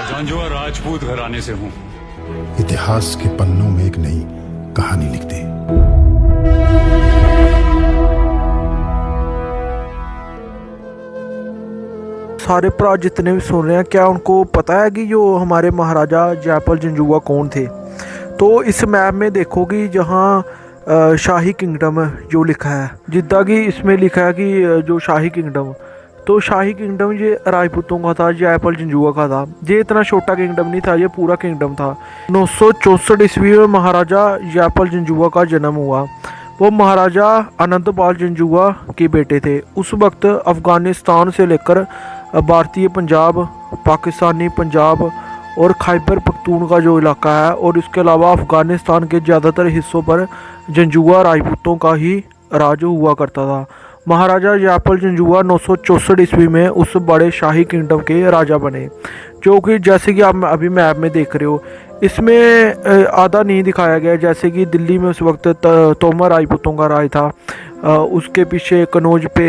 जंजुआ राजपूत घराने से हूँ। इतिहास के पन्नों में एक नई कहानी लिख दे। सारे भरा जितने भी सुन रहे हैं, क्या उनको पता है कि जो हमारे महाराजा जयपाल जंजुआ कौन थे? तो इस मैप में देखोगी जहाँ शाही किंगडम जो लिखा है, जिद्दा की इसमें लिखा है कि जो शाही किंगडम, तो शाही किंगडम ये राजपूतों का था, जयपाल जंजुआ का था। ये इतना छोटा किंगडम नहीं था, ये पूरा किंगडम था। 964 ईस्वी में महाराजा जयपाल जंजुआ का जन्म हुआ। वो महाराजा आनंदपाल जंजुआ के बेटे थे। उस वक्त अफ़गानिस्तान से लेकर भारतीय पंजाब, पाकिस्तानी पंजाब और खैबर पख्तूनख्वा जो इलाका है, और इसके अलावा अफ़गानिस्तान के ज़्यादातर हिस्सों पर जंजुआ राजपूतों का ही राज हुआ करता था। महाराजा जयपाल जंजुआ 964 ईस्वी में उस बड़े शाही किंगडम के राजा बने, जो कि जैसे कि आप अभी मैप में देख रहे हो, इसमें आधा नहीं दिखाया गया। जैसे कि दिल्ली में उस वक्त तोमर राजपूतों का राज था, उसके पीछे कनौज पे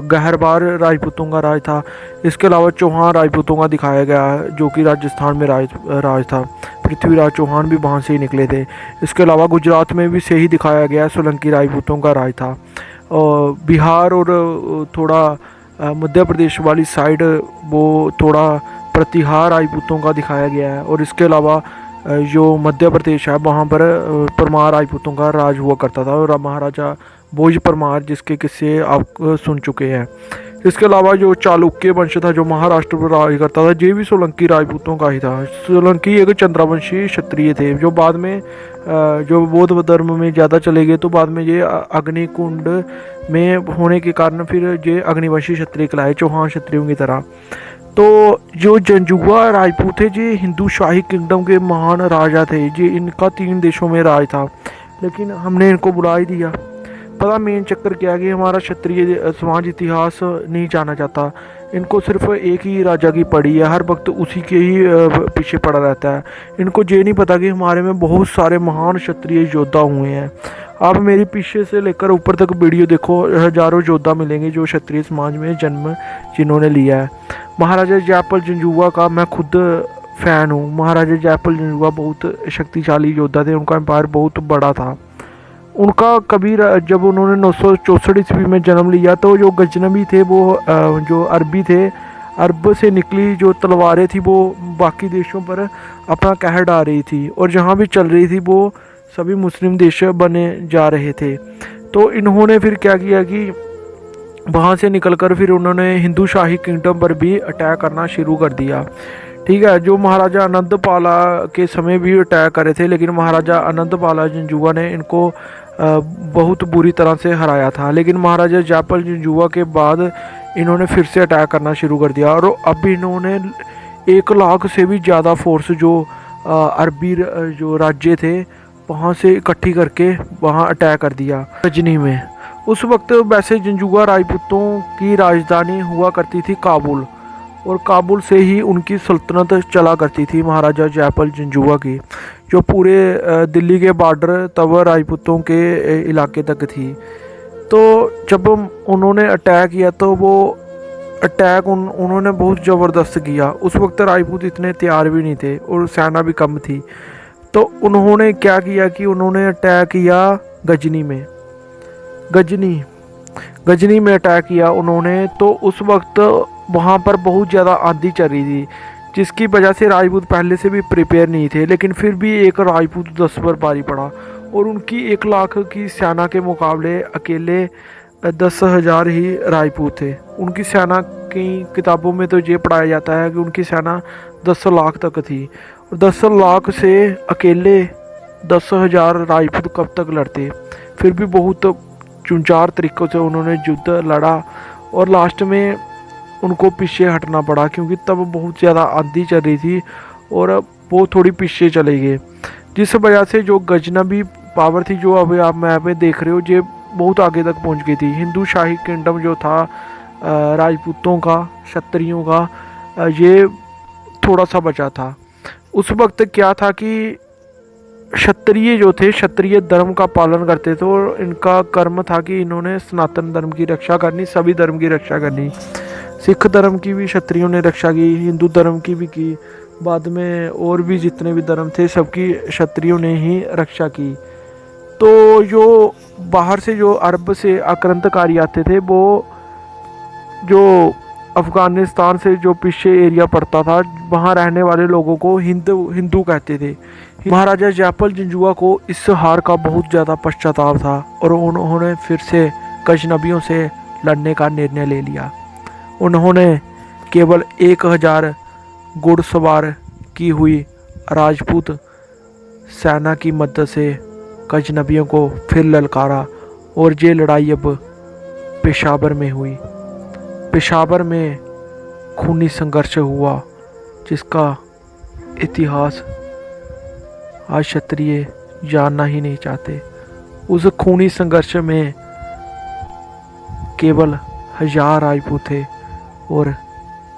गहरबार राजपूतों का राज था। इसके अलावा चौहान राजपूतों का दिखाया गया, जो कि राजस्थान में राज था। पृथ्वीराज चौहान भी वहाँ से ही निकले थे। इसके अलावा गुजरात में भी से ही दिखाया गया, सोलंकी राजपूतों का राज था। बिहार और थोड़ा मध्य प्रदेश वाली साइड वो थोड़ा प्रतिहार राजपूतों का दिखाया गया है। और इसके अलावा जो मध्य प्रदेश है वहाँ पर परमार राजपूतों का राज हुआ करता था, और महाराजा भोज परमार जिसके किस्से आप सुन चुके हैं। इसके अलावा जो चालुक्य वंश था जो महाराष्ट्र पर राज करता था, ये भी सोलंकी राजपूतों का ही था। सोलंकी एक चंद्रवंशी क्षत्रिय थे, जो बाद में जो बौद्ध धर्म में ज़्यादा चले गए, तो बाद में ये अग्निकुंड में होने के कारण फिर ये अग्निवंशी क्षत्रिय कहलाए, चौहान क्षत्रियों की तरह। तो जो जंजुआ राजपूत थे, ये हिंदू शाही किंगडम के महान राजा थे। ये इनका 3 देशों में राज था, लेकिन हमने इनको बुला ही दिया। पता मेन चक्कर क्या है कि हमारा क्षत्रिय समाज इतिहास नहीं जाना चाहता। इनको सिर्फ एक ही राजा की पड़ी है, हर वक्त उसी के ही पीछे पड़ा रहता है। इनको ये नहीं पता कि हमारे में बहुत सारे महान क्षत्रिय योद्धा हुए हैं। आप मेरी पीछे से लेकर ऊपर तक वीडियो देखो, हजारों योद्धा मिलेंगे जो क्षत्रिय समाज में जन्म जिन्होंने लिया है। महाराजा जयपाल जंजुआ का मैं खुद फ़ैन हूँ। महाराजा जयपाल जंजुआ बहुत शक्तिशाली योद्धा थे, उनका एम्पायर बहुत बड़ा था। उनका कभी जब उन्होंने 964 ईस्वी में जन्म लिया, तो जो गजनवी थे वो जो अरबी थे, अरब से निकली जो तलवारें थी वो बाकी देशों पर अपना कहर डाल रही थी, और जहाँ भी चल रही थी वो सभी मुस्लिम देश बने जा रहे थे। तो इन्होंने फिर क्या किया कि वहाँ से निकलकर फिर उन्होंने हिंदू शाही किंगडम पर भी अटैक करना शुरू कर दिया। ठीक है, जो महाराजा आनंदपाला के समय भी अटैक करे थे, लेकिन महाराजा आनंदपाला जंजुआ ने इनको बहुत बुरी तरह से हराया था। लेकिन महाराजा जयपाल जंजुआ के बाद इन्होंने फिर से अटैक करना शुरू कर दिया, और अब इन्होंने 1 लाख से भी ज़्यादा फोर्स जो अरबी जो राज्य थे वहाँ से इकट्ठी करके वहाँ अटैक कर दिया गजनी में। उस वक्त वैसे जंजुआ राजपूतों की राजधानी हुआ करती थी काबुल, और काबुल से ही उनकी सल्तनत चला करती थी महाराजा जयपाल जंजुआ की, जो पूरे दिल्ली के बॉर्डर तब राजपूतों के इलाके तक थी। तो जब उन्होंने अटैक किया तो वो अटैक उन्होंने बहुत ज़बरदस्त किया। उस वक्त राजपूत इतने तैयार भी नहीं थे और सेना भी कम थी। तो उन्होंने क्या किया कि उन्होंने अटैक किया गजनी में। गजनी में अटैक किया उन्होंने। तो उस वक्त वहाँ पर बहुत ज़्यादा आंधी चल रही थी, जिसकी वजह से राजपूत पहले से भी प्रिपेयर नहीं थे। लेकिन फिर भी एक राजपूत 10 पर भारी पड़ा, और उनकी 1 लाख की सेना के मुकाबले अकेले 10,000 ही राजपूत थे। उनकी सेना की किताबों में तो ये पढ़ाया जाता है कि उनकी सेना 10 लाख तक थी, और 10 लाख से अकेले 10,000 राजपूत कब तक लड़ते। फिर भी बहुत चुनचार तरीक़ों से उन्होंने युद्ध लड़ा, और लास्ट में उनको पीछे हटना पड़ा, क्योंकि तब बहुत ज़्यादा आंधी चल रही थी और वो थोड़ी पीछे चले गए, जिस वजह से जो गजनवी पावर थी जो अभी आप मैप में देख रहे हो, ये बहुत आगे तक पहुंच गई थी। हिंदू शाही किंगडम जो था राजपूतों का, क्षत्रियों का, ये थोड़ा सा बचा था। उस वक्त क्या था कि क्षत्रिय जो थे, क्षत्रिय धर्म का पालन करते थे, और इनका कर्म था कि इन्होंने सनातन धर्म की रक्षा करनी, सभी धर्म की रक्षा करनी। सिख धर्म की भी क्षत्रियों ने रक्षा की, हिंदू धर्म की भी की, बाद में और भी जितने भी धर्म थे सबकी क्षत्रियों ने ही रक्षा की। तो जो बाहर से जो अरब से आक्रांतकारी आते थे वो जो अफ़गानिस्तान से जो पीछे एरिया पड़ता था वहाँ रहने वाले लोगों को हिंदू कहते थे। महाराजा जयपाल जंजुआ को इस हार का बहुत ज़्यादा पश्चाताप था और उन्होंने फिर से गजनबियों से लड़ने का निर्णय ले लिया। उन्होंने केवल 1000 घुड़सवार की हुई राजपूत सेना की मदद से गजनबियों को फिर ललकारा और ये लड़ाई अब पेशावर में हुई। पेशावर में खूनी संघर्ष हुआ जिसका इतिहास आज क्षत्रिय जानना ही नहीं चाहते। उस खूनी संघर्ष में केवल 1000 राजपूत थे और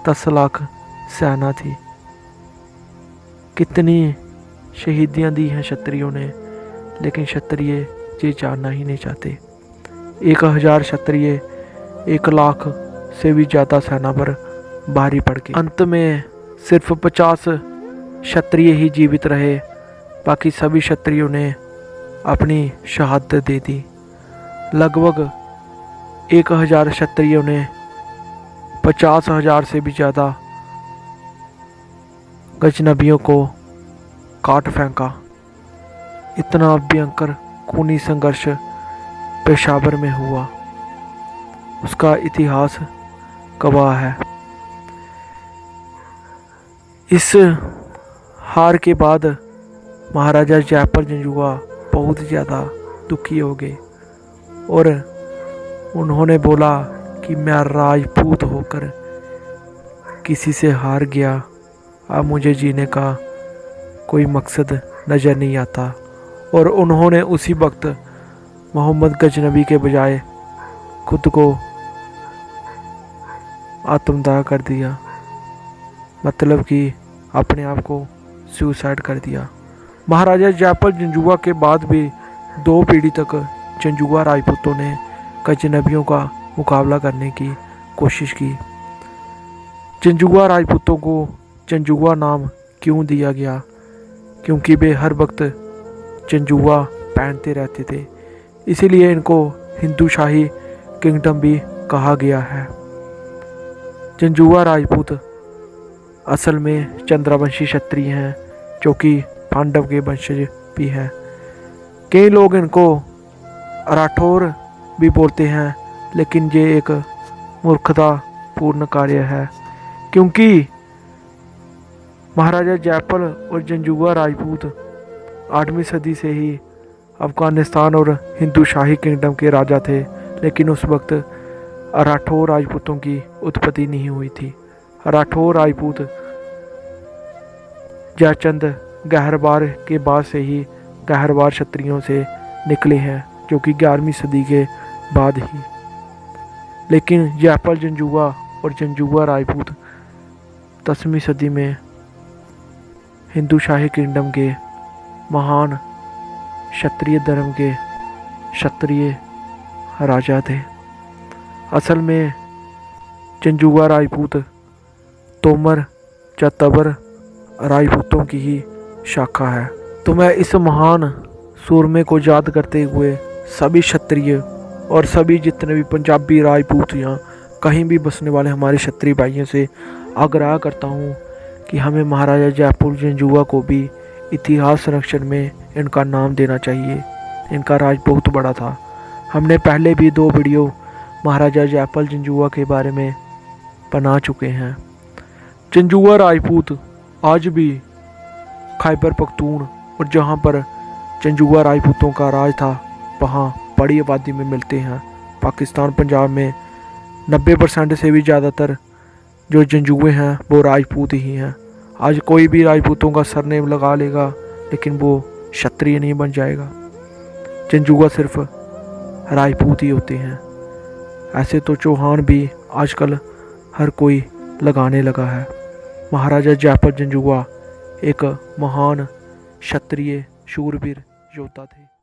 10 लाख सेना थी। कितनी शहीदियाँ दी हैं क्षत्रियों ने, लेकिन क्षत्रिय ये जानना ही नहीं चाहते। 1000 क्षत्रिय 1 लाख से भी ज़्यादा सेना पर भारी पड़ गए। अंत में सिर्फ 50 क्षत्रिय ही जीवित रहे, बाकी सभी क्षत्रियों ने अपनी शहादत दे दी। लगभग 1000 क्षत्रियों ने 50,000 से भी ज़्यादा गजनबियों को काट फेंका। इतना भयंकर खूनी संघर्ष पेशावर में हुआ, उसका इतिहास गवाह है। इस हार के बाद महाराजा जयपाल जंजुआ बहुत ज़्यादा दुखी हो गए और उन्होंने बोला कि मैं राजपूत होकर किसी से हार गया, अब मुझे जीने का कोई मकसद नज़र नहीं आता। और उन्होंने उसी वक्त मोहम्मद गजनबी के बजाय खुद को आत्मदाह कर दिया, मतलब कि अपने आप को सुसाइड कर दिया। महाराजा जयपाल जंजुआ के बाद भी 2 पीढ़ी तक जंजुआ राजपूतों ने गजनबियों का मुकाबला करने की कोशिश की। जंजुआ राजपूतों को जंजुआ नाम क्यों दिया गया? क्योंकि वे हर वक्त जंजुआ पहनते रहते थे, इसीलिए इनको हिंदू शाही किंगडम भी कहा गया है। जंजुआ राजपूत असल में चंद्रवंशी क्षत्रिय हैं जो कि पांडव के वंशज भी हैं। कई लोग इनको राठौर भी बोलते हैं, लेकिन ये एक मूर्खतापूर्ण कार्य है, क्योंकि महाराजा जयपाल और जंजुआ राजपूत 8वीं सदी से ही अफ़गानिस्तान और हिंदू शाही किंगडम के राजा थे, लेकिन उस वक्त राठौर राजपूतों की उत्पत्ति नहीं हुई थी। राठौर राजपूत जयचंद गहरवार के बाद से ही गहरवार क्षत्रियों से निकले हैं, जो कि 11वीं सदी के बाद ही। लेकिन जयपाल जंजुआ और जंजुआ राजपूत 10वीं सदी में हिंदू शाही किंगडम के महान क्षत्रिय धर्म के क्षत्रिय राजा थे। असल में जंजुआ राजपूत तोमर या तबर राजपूतों की ही शाखा है। तो मैं इस महान सूरमे को याद करते हुए सभी क्षत्रिय और सभी जितने भी पंजाबी राजपूत या कहीं भी बसने वाले हमारे क्षत्रिय भाइयों से आग्रह करता हूँ कि हमें महाराजा जयपाल जंजुआ को भी इतिहास संरक्षण में इनका नाम देना चाहिए। इनका राज बहुत बड़ा था। हमने पहले भी 2 वीडियो महाराजा जयपाल जंजुआ के बारे में बना चुके हैं। जंजुआ राजपूत आज भी खैबर पख्तून और जहाँ पर जंजुआ राजपूतों का राज था वहाँ बड़ी आबादी में मिलते हैं। पाकिस्तान पंजाब में 90% से भी ज़्यादातर जो जंजुए हैं वो राजपूत ही हैं। आज कोई भी राजपूतों का सरनेम लगा लेगा, लेकिन वो क्षत्रिय नहीं बन जाएगा। जंजुआ सिर्फ राजपूत ही होते हैं। ऐसे तो चौहान भी आजकल हर कोई लगाने लगा है। महाराजा जयपाल जंजुआ एक महान क्षत्रिय शूरवीर योद्धा थे।